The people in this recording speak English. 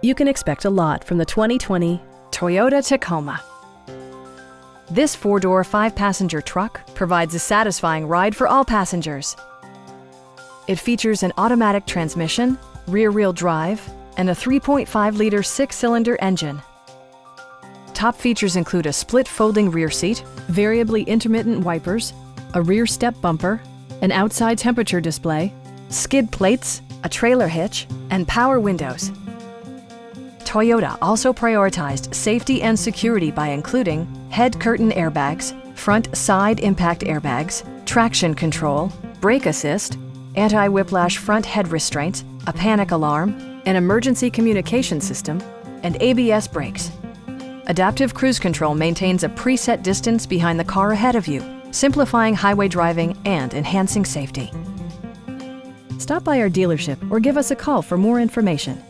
You can expect a lot from the 2020 Toyota Tacoma. This four-door, five-passenger truck provides a satisfying ride for all passengers. It features an automatic transmission, rear-wheel drive, and a 3.5-liter six-cylinder engine. Top features include a split folding rear seat, variably intermittent wipers, a rear step bumper, an outside temperature display, skid plates, a trailer hitch, and power windows. Toyota also prioritized safety and security by including head curtain airbags, front side impact airbags, traction control, brake assist, anti-whiplash front head restraints, a panic alarm, an emergency communication system, and ABS brakes. Adaptive Cruise Control maintains a preset distance behind the car ahead of you, simplifying highway driving and enhancing safety. Stop by our dealership or give us a call for more information.